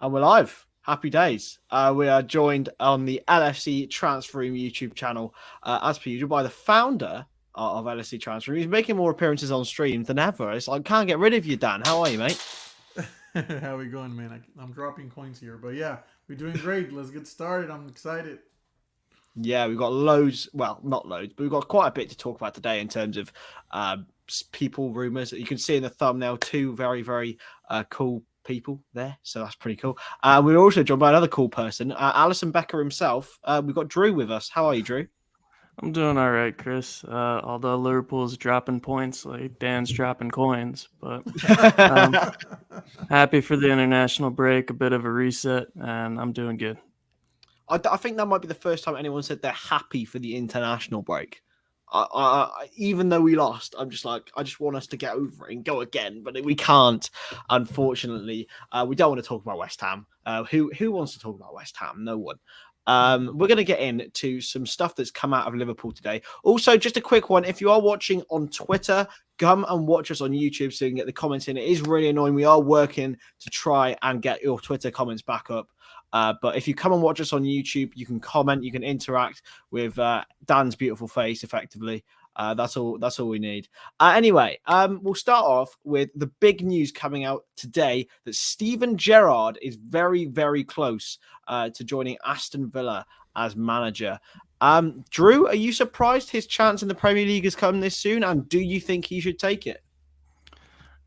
And we're live. Happy days. We are joined on the LFC Transfer Room YouTube channel, as per usual, by the founder of LFC Transfer Room. He's making more appearances on stream than ever. It's like, can't get rid of you, Dan. How are you, mate? How we going, man? I'm dropping coins here, but yeah, we're doing great. Let's get started. I'm excited. Yeah, we've got loads. Well, not loads, but we've got quite a bit to talk about today in terms of people, rumors. You can see in the thumbnail two very, very cool people there. So that's pretty cool. We're also joined by another cool person, Alison Becker himself. We've got Drew with us. How are you, Drew? I'm doing all right, Chris. Although Liverpool's dropping points like Dan's dropping coins, but um, happy for the international break, a bit of a reset, and I'm doing good. I think that might be the first time anyone said they're happy for the international break. Even though we lost, I'm just like, I just want us to get over it and go again, but we can't, unfortunately. We don't want to talk about West Ham. Who wants to talk about West Ham? No one. We're going to get into some stuff that's come out of Liverpool today. Also, just a quick one. If you are watching on Twitter, come and watch us on YouTube so you can get the comments in. It is really annoying. We are working to try and get your Twitter comments back up. But if you come and watch us on YouTube, you can comment, you can interact with Dan's beautiful face effectively. That's all we need. Anyway, we'll start off with the big news coming out today that Steven Gerrard is very, very close to joining Aston Villa as manager. Drew, are you surprised his chance in the Premier League has come this soon? And do you think he should take it?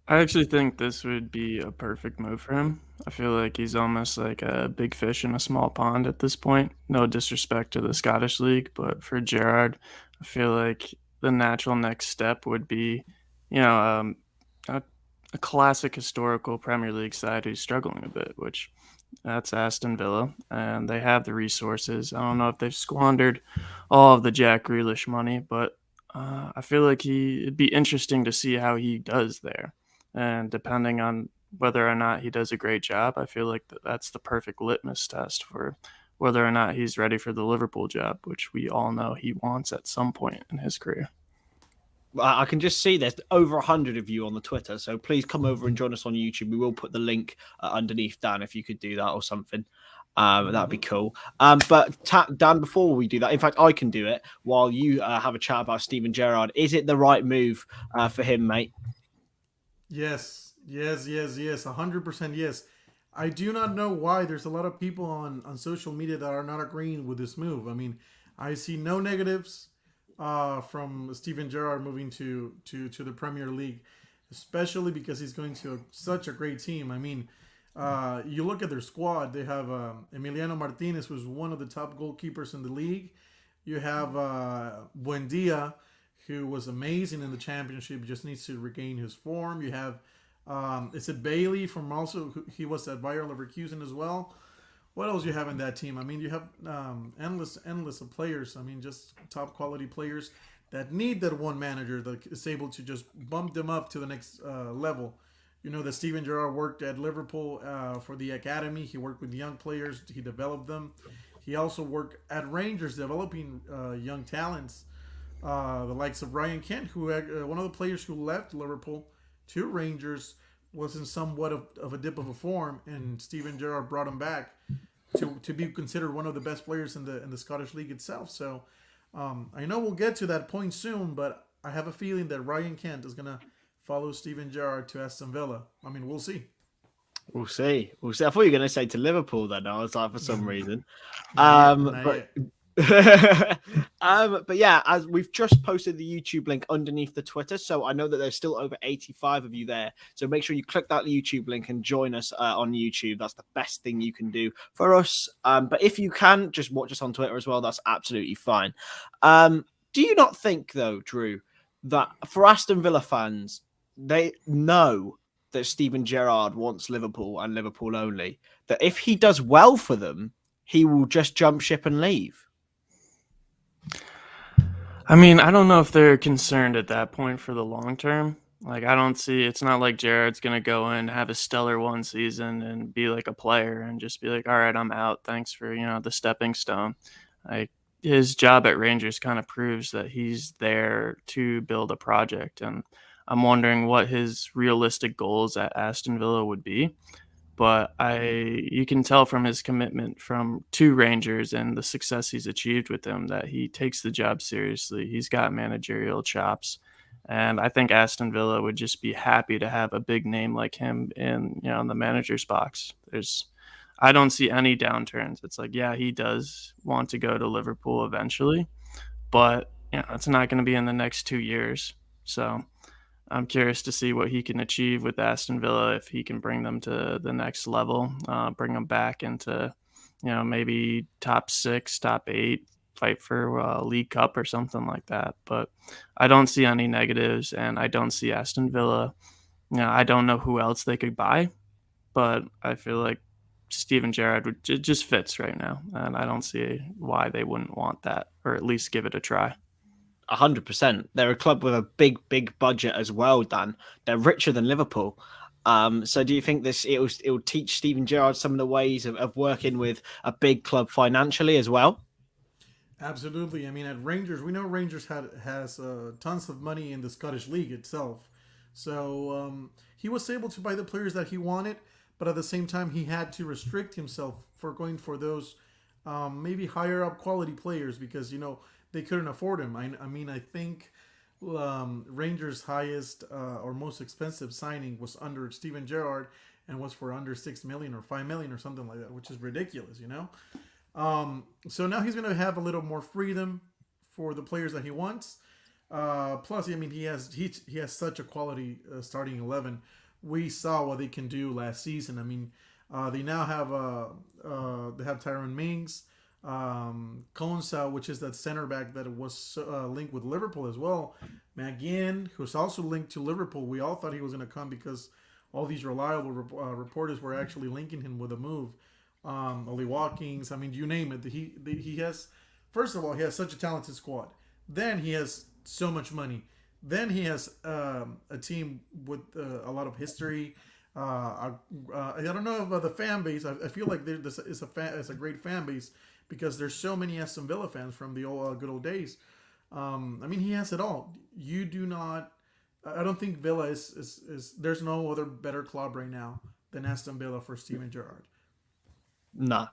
I actually think this would be a perfect move for him. I feel like he's almost like a big fish in a small pond at this point. No disrespect to the Scottish League, but for Gerrard, I feel like the natural next step would be, a classic historical Premier League side who's struggling a bit, which that's Aston Villa, and they have the resources. I don't know if they've squandered all of the Jack Grealish money, but I feel like it'd be interesting to see how he does there. And depending on whether or not he does a great job, I feel like that's the perfect litmus test for whether or not he's ready for the Liverpool job, which we all know he wants at some point in his career. I can just see there's over 100 of you on the Twitter, so please come over and join us on YouTube. We will put the link underneath Dan if you could do that or something. That'd be cool. But Dan, before we do that, in fact, I can do it while you have a chat about Steven Gerrard. Is it the right move for him, mate? Yes, 100% yes. I do not know why there's a lot of people on social media that are not agreeing with this move. I mean, I see no negatives from Steven Gerrard moving to the Premier League, especially because he's going to such a great team. I mean, you look at their squad. They have Emiliano Martinez, who's one of the top goalkeepers in the league. You have Buendia, who was amazing in the championship, just needs to regain his form. You have, is it Bailey from also, he was at Bayer Leverkusen as well. What else you have in that team? I mean, you have endless of players. I mean, just top quality players that need that one manager that is able to just bump them up to the next level. You know that Steven Gerrard worked at Liverpool for the academy. He worked with young players. He developed them. He also worked at Rangers developing young talents. The likes of Ryan Kent, who one of the players who left Liverpool to Rangers, was in somewhat of a dip of a form, and Steven Gerrard brought him back to be considered one of the best players in the Scottish League itself. So I know we'll get to that point soon, but I have a feeling that Ryan Kent is gonna follow Steven Gerrard to Aston Villa. I mean, we'll see. We'll see. We'll see. I thought you were going to say to Liverpool then. I was like, for some reason. Not yet. But yeah, as we've just posted the YouTube link underneath the Twitter, so I know that there's still over 85 of you there. So make sure you click that YouTube link and join us on YouTube. That's the best thing you can do for us. But if you can, just watch us on Twitter as well. That's absolutely fine. Do you not think, though, Drew, that for Aston Villa fans, they know that Steven Gerrard wants Liverpool and Liverpool only, that if he does well for them, he will just jump ship and leave? I mean, I don't know if they're concerned at that point for the long term. Like, I don't see, it's not like Gerrard's going to go in, have a stellar one season and be like a player and just be like, all right, I'm out. Thanks for, the stepping stone. Like, his job at Rangers kind of proves that he's there to build a project. And I'm wondering what his realistic goals at Aston Villa would be. but you can tell from his commitment to Rangers and the success he's achieved with them that he takes the job seriously. He's got managerial chops, and I think Aston Villa would just be happy to have a big name like him in the manager's box. I don't see any downturns. It's like, yeah, he does want to go to Liverpool eventually, but it's not going to be in the next 2 years. So I'm curious to see what he can achieve with Aston Villa, if he can bring them to the next level, bring them back into, maybe top six, top eight, fight for a League Cup or something like that. But I don't see any negatives, and I don't see Aston Villa. I don't know who else they could buy, but I feel like Steven Gerrard just fits right now, and I don't see why they wouldn't want that, or at least give it a try. 100%. They're a club with a big budget as well, Dan. They're richer than Liverpool. So do you think it will teach Steven Gerrard some of the ways of working with a big club financially as well? Absolutely. I mean, at Rangers, we know Rangers has tons of money in the Scottish League itself. So he was able to buy the players that he wanted, but at the same time, he had to restrict himself for going for those maybe higher up quality players because they couldn't afford him. I mean, I think Rangers' highest or most expensive signing was under Steven Gerrard and was for under 6 million or 5 million or something like that, which is ridiculous. So now he's going to have a little more freedom for the players that he wants. Plus, I mean, he has such a quality starting 11. We saw what they can do last season. I mean, they now have Tyrone Mings, Konsa, which is that center back that was linked with Liverpool as well. McGinn, who's also linked to Liverpool. We all thought he was going to come because all these reliable reporters were actually linking him with a move. Ollie Watkins, I mean, you name it. He has, first of all, he has such a talented squad. Then he has so much money. Then he has a team with a lot of history. I don't know about the fan base. I feel like this is a great fan base because there's so many Aston Villa fans from the good old days. I mean, he has it all. You do not. I don't think Villa is. There's no other better club right now than Aston Villa for Steven Gerrard. No,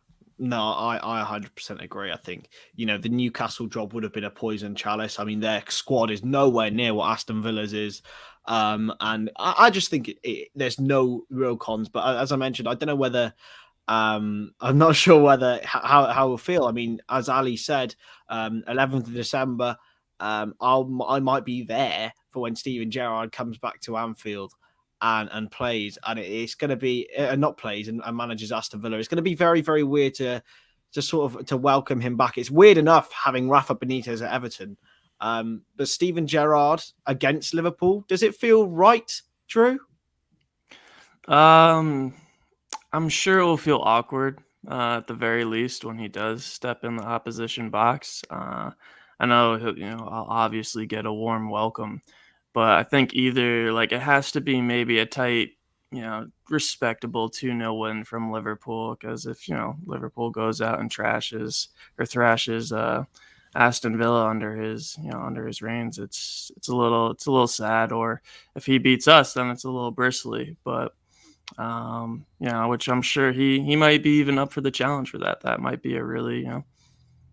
I 100% agree. I think, the Newcastle job would have been a poison chalice. I mean, their squad is nowhere near what Aston Villa's is. And I just think there's no real cons. But as I mentioned, I don't know whether, I'm not sure whether how we'll feel. I mean, as Ali said, 11th of December, I might be there for when Steven Gerrard comes back to Anfield and plays, and it's going to be not plays and manages Aston Villa. It's going to be very, very weird to sort of to welcome him back. It's weird enough having Rafa Benitez at Everton, but Steven Gerrard against Liverpool, does it feel right, Drew? I'm sure it will feel awkward at the very least when he does step in the opposition box. I know I'll obviously get a warm welcome, but I think either like it has to be maybe a tight, respectable 2-0 win from Liverpool, because if Liverpool goes out and thrashes Aston Villa under his reigns, it's a little sad. Or if he beats us, then it's a little bristly. But which I'm sure he might be even up for the challenge for that. That might be a really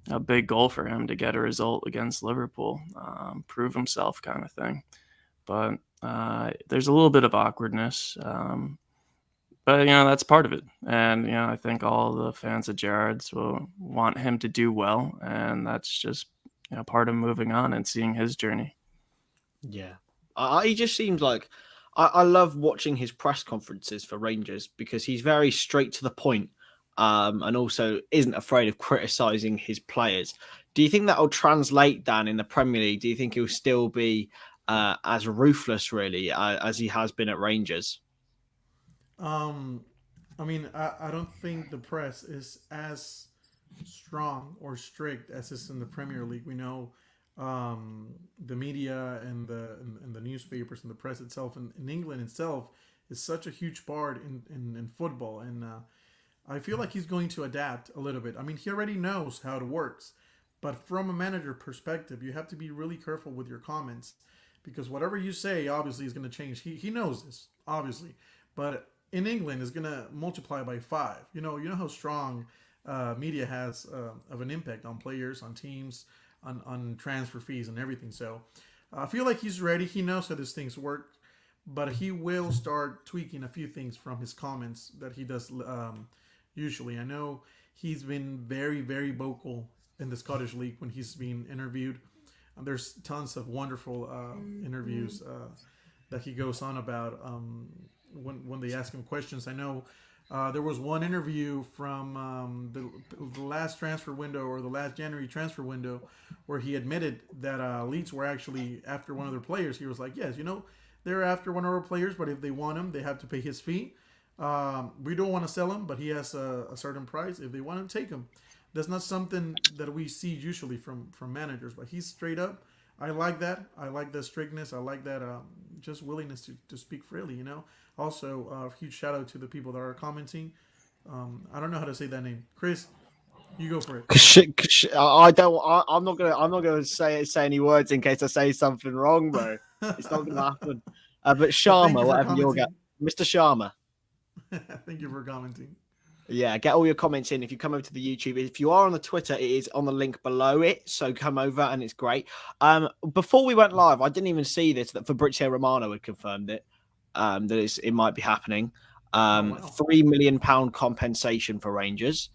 a big goal for him to get a result against Liverpool, prove himself kind of thing. But there's a little bit of awkwardness. But that's part of it. And I think all the fans of Gerrard's will want him to do well, and that's just part of moving on and seeing his journey. Yeah, he just seems like I love watching his press conferences for Rangers because he's very straight to the point, and also isn't afraid of criticizing his players. Do you think that will translate, Dan, in the Premier League? Do you think he'll still be as ruthless, really, as he has been at Rangers? I mean, I don't think the press is as strong or strict as is in the Premier League. We know the media and the newspapers and the press itself in England itself is such a huge part in football, and I feel like he's going to adapt a little bit. I mean, he already knows how it works, but from a manager perspective, you have to be really careful with your comments because whatever you say obviously is going to change. He knows this, obviously, but in England is gonna multiply by five. You know how strong media has of an impact on players, on teams, on transfer fees and everything. So I feel like he's ready. He knows how these things work, but he will start tweaking a few things from his comments that he does usually. I know he's been very, very vocal in the Scottish League when he's been interviewed. There's tons of wonderful interviews that he goes on about when they ask him questions. I know there was one interview from the last transfer window, or the last January transfer window, where he admitted that Leeds were actually after one of their players. He was like, yes, they're after one of our players, but if they want him, they have to pay his fee. We don't want to sell him, but he has a certain price. If they want him, take him. That's not something that we see usually from managers, but he's straight up. I like that. I like the strictness. I like that just willingness to speak freely. Also, a huge shout out to the people that are commenting. I don't know how to say that name. Chris, you go for it. I don't. I'm not gonna. I'm not gonna say any words in case I say something wrong, bro. It's not gonna happen. But Sharma, whatever you'll get, Mr. Sharma. Thank you for commenting. Yeah, get all your comments in. If you come over to the YouTube, if you are on the Twitter, it is on the link below it. So come over and it's great. Before we went live, I didn't even see this, that Fabrizio Romano had confirmed it. That it might be happening. Wow. £3 million compensation for Rangers,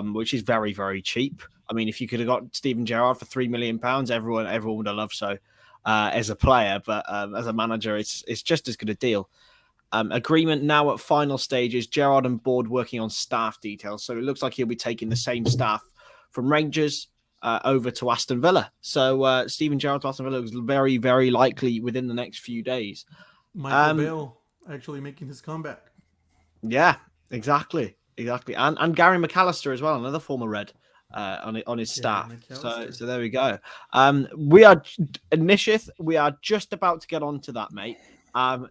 which is very, very cheap. I mean, if you could have got Steven Gerrard for £3 million, everyone would have loved so as a player, but as a manager, it's just as good a deal. Agreement now at final stages. Gerrard and board working on staff details. So it looks like he'll be taking the same staff from Rangers over to Aston Villa. So Steven Gerrard to Aston Villa is very, very likely within the next few days. Michael Bale actually making his comeback. Yeah, exactly. And Gary McAllister as well, another former Red on his staff. So there we go. We are Nishith. We are just about to get on to that, mate.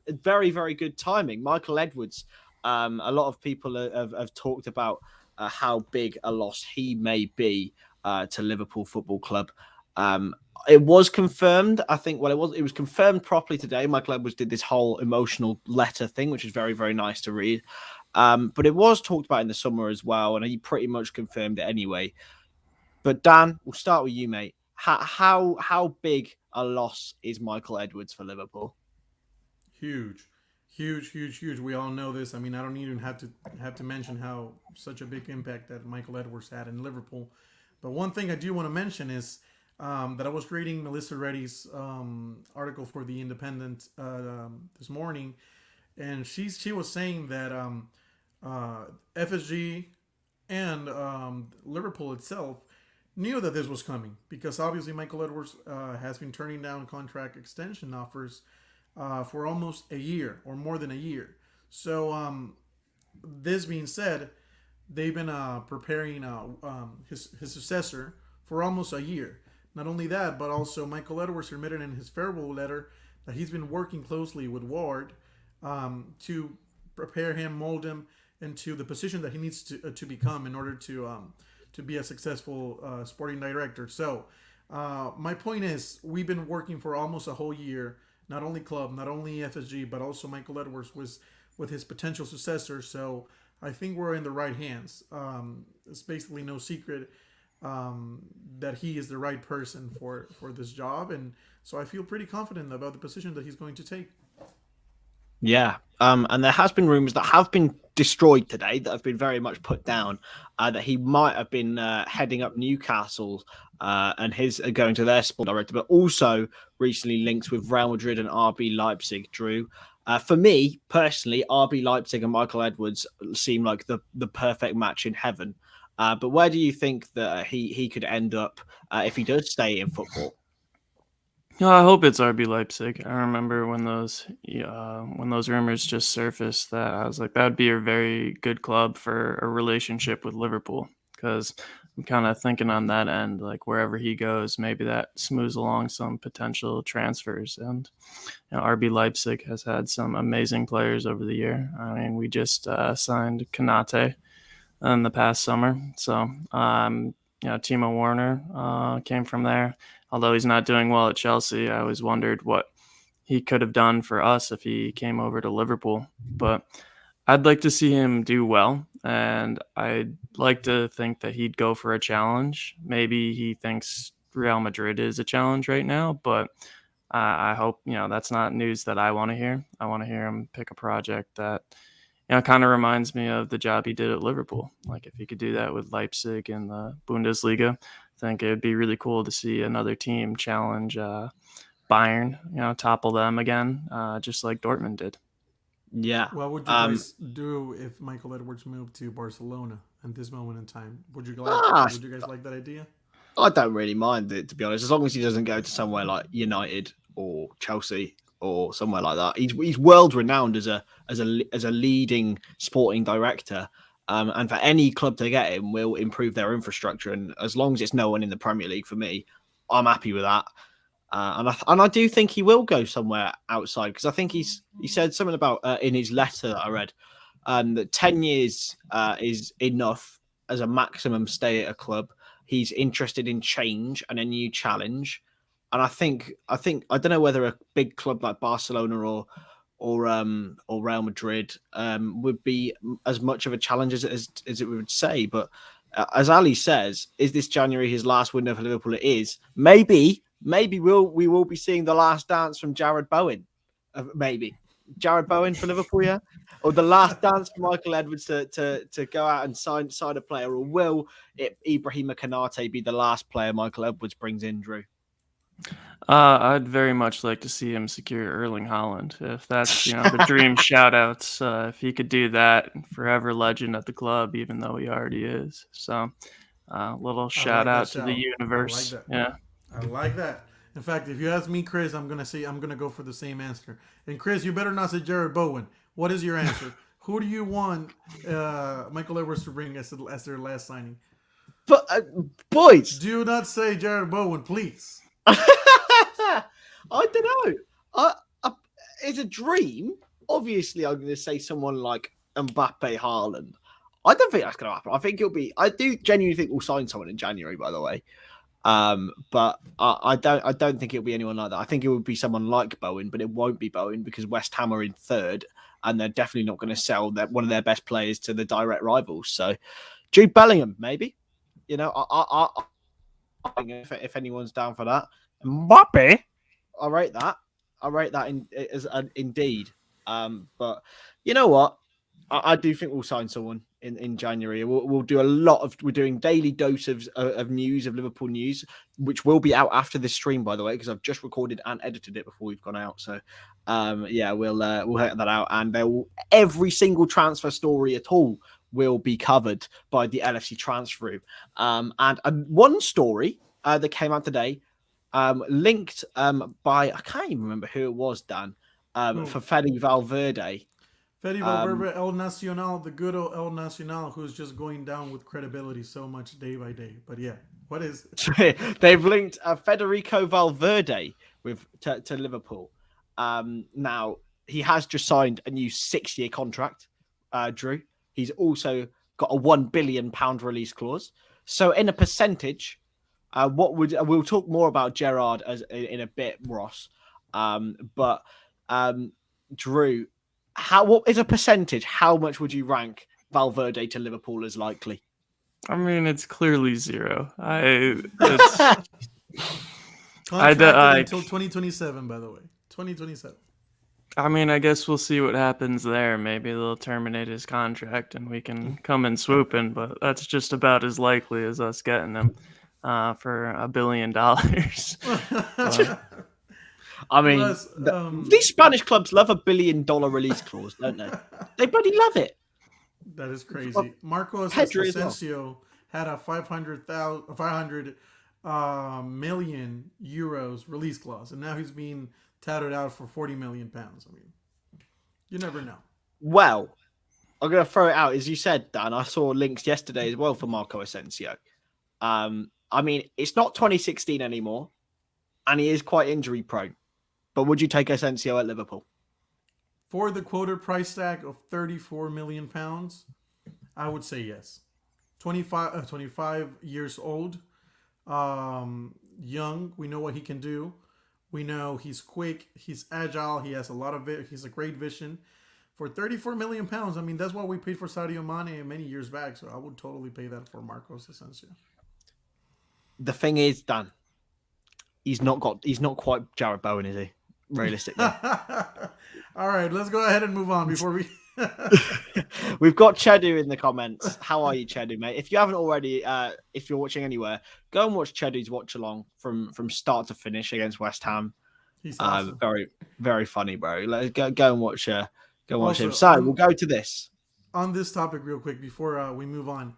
Very, very good timing. Michael Edwards. A lot of people have talked about how big a loss he may be to Liverpool Football Club. It was confirmed. I think. Well, it was confirmed properly today. Michael Edwards did this whole emotional letter thing, which is very, very nice to read. But it was talked about in the summer as well, and he pretty much confirmed it anyway. But Dan, we'll start with you, mate. How big a loss is Michael Edwards for Liverpool? Huge. We all know this. I mean, I don't even have to mention how such a big impact that Michael Edwards had in Liverpool. But one thing I do want to mention is that I was reading Melissa Reddy's article for The Independent this morning, and she was saying that FSG and Liverpool itself knew that this was coming, because obviously Michael Edwards has been turning down contract extension offers for almost a year or more than a year. So this being said, they've been preparing his successor for almost a year. Not only that, but also Michael Edwards admitted in his farewell letter that he's been working closely with Ward to prepare him, mold him into the position that he needs to become in order to be a successful sporting director. So my point is, we've been working for almost a whole year. Not only club, not only FSG, but also Michael Edwards was with his potential successor. So I think we're in the right hands. It's basically no secret that he is the right person for this job. And so I feel pretty confident about the position that he's going to take. Yeah. And there has been rumors that have been destroyed today that have been very much put down that he might have been heading up Newcastle and his going to their sport director, but also recently linked with Real Madrid and RB Leipzig. Drew, for me personally, RB Leipzig and Michael Edwards seem like the perfect match in heaven. But where do you think that he could end up if he does stay in football? No, I hope it's RB Leipzig. I remember when those rumors just surfaced, that I was like, that would be a very good club for a relationship with Liverpool, because I'm kind of thinking on that end, like wherever he goes, maybe that smooths along some potential transfers. And RB Leipzig has had some amazing players over the year. I mean, we just signed Konate in the past summer, so Timo Werner came from there. Although he's not doing well at Chelsea, I always wondered what he could have done for us if he came over to Liverpool. But I'd like to see him do well, and I'd like to think that he'd go for a challenge. Maybe he thinks Real Madrid is a challenge right now, but I hope that's not news that I want to hear. I want to hear him pick a project that kind of reminds me of the job he did at Liverpool. Like if he could do that with Leipzig in the Bundesliga, I think it would be really cool to see another team challenge Bayern, topple them again, just like Dortmund did. Yeah. What would you guys do if Michael Edwards moved to Barcelona at this moment in time? Would you guys like that idea? I don't really mind it, to be honest, as long as he doesn't go to somewhere like United or Chelsea or somewhere like that. He's world renowned as a leading sporting director, and for any club to get him will improve their infrastructure. And as long as it's no one in the Premier League, for me, I'm happy with that. And I do think he will go somewhere outside, because I think he said something about in his letter that I read that 10 years is enough as a maximum stay at a club. He's interested in change and a new challenge. And I think I don't know whether a big club like Barcelona or Real Madrid would be as much of a challenge as it would say. But as Ali says, is this January his last window for Liverpool? It is. Maybe we will be seeing the last dance from Jared Bowen. Maybe Jared Bowen for Liverpool, yeah, or the last dance for Michael Edwards to go out and sign a player, or will Ibrahima Konate be the last player Michael Edwards brings in, Drew? I'd very much like to see him secure Erling Haaland. If that's the dream shout-outs, if he could do that, forever legend at the club, even though he already is. So, little shout out to the universe. I like that. In fact, if you ask me, Chris, I'm gonna go for the same answer. And Chris, you better not say Jared Bowen. What is your answer? Who do you want Michael Edwards to bring as their last signing? But boys, do not say Jared Bowen, please. I don't know. It's a dream. Obviously, I'm going to say someone like Mbappe, Haaland. I don't think that's going to happen. I think it'll be. I do genuinely think we'll sign someone in January, by the way. But I don't think it'll be anyone like that. I think it would be someone like Bowen, but it won't be Bowen because West Ham are in third, and they're definitely not going to sell one of their best players to the direct rivals. So, Jude Bellingham, maybe. If anyone's down for that, Mbappe, I rate that indeed. But you know what? I do think we'll sign someone in January. We'll do we're doing daily dose of news, of Liverpool news, which will be out after this stream, by the way, because I've just recorded and edited it before we've gone out. So, we'll hit that out, and every single transfer story at all will be covered by the LFC transfer room. And one story that came out today, linked by, I can't even remember who it was, Dan, for Fede Valverde. Fede Valverde, El Nacional, the good old El Nacional, who's just going down with credibility so much day by day. But yeah, what is it? They've linked Federico Valverde to Liverpool. Now, he has just signed a new 6-year contract, Drew. He's also got a £1 billion release clause. So in a percentage, we'll talk more about Gerrard in a bit, Ross. But Drew, what is a percentage? How much would you rank Valverde to Liverpool as likely? I mean, it's clearly 0. Contracted until 2027, by the way. 2027. I mean, I guess we'll see what happens there. Maybe they'll terminate his contract and we can come and swoop in, but that's just about as likely as us getting him for $1 billion. I mean, these Spanish clubs love $1 billion release clause, don't they? They bloody love it. That is crazy. Marcos Asensio had a 500 million euros release clause, and now he's being touted out for 40 million pounds. I mean, you never know. Well, I'm going to throw it out. As you said, Dan, I saw links yesterday as well for Marco Asensio. I mean, it's not 2016 anymore, and he is quite injury prone. But would you take Asensio at Liverpool? For the quoted price tag of 34 million pounds, I would say yes. 25 years old, young. We know what he can do. We know he's quick. He's agile. He has he's a great vision. for 34 million pounds. I mean, that's what we paid for Sadio Mane many years back. So I would totally pay that for Marcos Asensio. The thing is, Dan, he's not quite Jared Bowen, is he? Realistically. All right, let's go ahead and move on before we. We've got Chedu in the comments. How are you, Chedu, mate? If you haven't already, if you're watching anywhere, go and watch Chedu's watch along from start to finish against West Ham. He's awesome. Very, very funny, bro. Let's go and watch. Go and watch him. Also, So we'll go to this. On this topic, real quick, before we move on,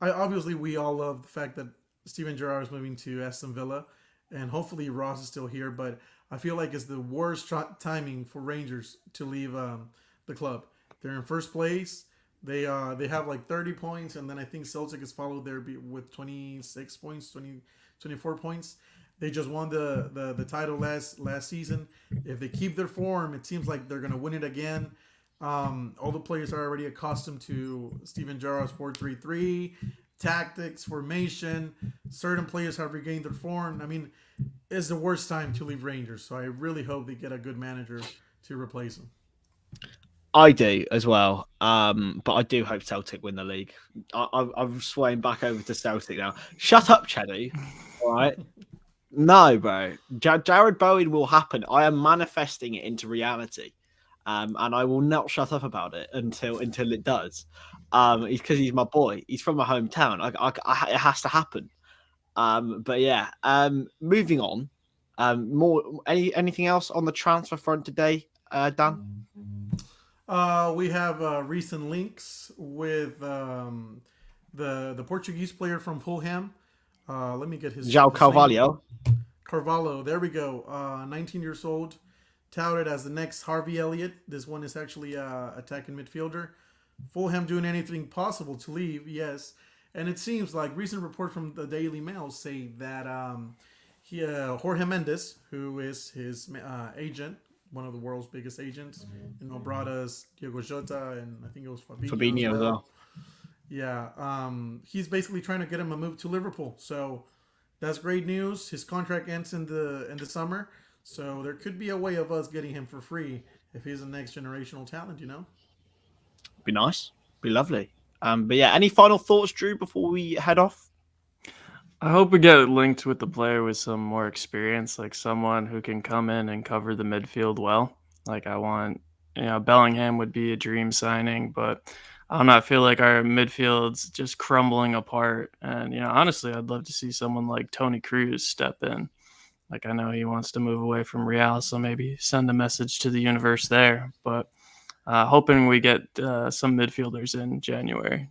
obviously we all love the fact that Steven Gerrard is moving to Aston Villa, and hopefully Ross is still here. But I feel like it's the worst timing for Rangers to leave the club. They're in first place. They have like 30 points, and then I think Celtic is followed there with 26 points, 24 points. They just won the title last season. If they keep their form, it seems like they're gonna win it again. All the players are already accustomed to Steven Gerrard's 4-3-3 tactics, formation. Certain players have regained their form. I mean, it's the worst time to leave Rangers. So I really hope they get a good manager to replace him. I do as well, but I do hope Celtic win the league. I'm swaying back over to Celtic now. Shut up, Chedu. All right. No, bro. Jared Bowen will happen. I am manifesting it into reality, and I will not shut up about it until it does. Because he's my boy. He's from my hometown. It has to happen. But yeah. Moving on. Anything else on the transfer front today, Dan? We have recent links with the Portuguese player from Fulham. Let me get his João Carvalho. Carvalho, there we go. 19 years old, touted as the next Harvey Elliott. This one is actually attacking midfielder. Fulham doing anything possible to leave, yes. And it seems like recent reports from the Daily Mail say that Jorge Mendes, who is his agent, one of the world's biggest agents, brought us Diogo Jota and I think it was Fabinho as well. Yeah, he's basically trying to get him a move to Liverpool. So that's great news. His contract ends in the summer, so there could be a way of us getting him for free if he's a next generational talent. Be nice, be lovely. But yeah, any final thoughts, Drew, before we head off? I hope we get linked with the player with some more experience, like someone who can come in and cover the midfield well. Like I want, Bellingham would be a dream signing, but I don't know. I feel like our midfield's just crumbling apart. And, honestly, I'd love to see someone like Toni Kroos step in. Like I know he wants to move away from Real, so maybe send a message to the universe there. But hoping we get some midfielders in January.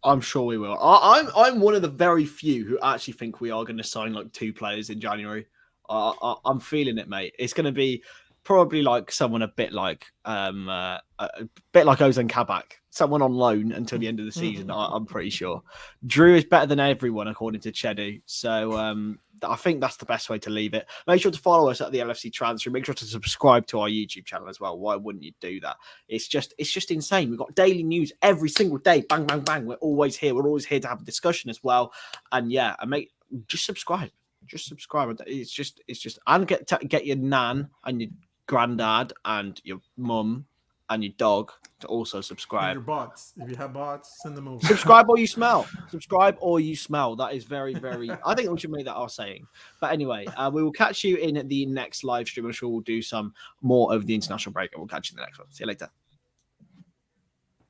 I'm sure we will. I'm one of the very few who actually think we are going to sign like 2 players in January. I'm feeling it, mate. It's going to be probably like someone a bit like Ozan Kabak, someone on loan until the end of the season. I'm pretty sure. Drew is better than everyone according to Chedu. So I think that's the best way to leave it. Make sure to follow us at the LFC Transfer. Make sure to subscribe to our YouTube channel as well. Why wouldn't you do that? It's just insane. We've got daily news every single day. Bang, bang, bang. We're always here. We're always here to have a discussion as well. And yeah, just subscribe. Just subscribe. It's just and get your nan and your granddad and your mum and your dog to also subscribe. And your bots. If you have bots, send them over. Subscribe or you smell. Subscribe or you smell. That is very, very... I think we should make that our saying. But anyway, we will catch you in the next live stream. I'm sure we'll do some more over the international break and we'll catch you in the next one. See you later.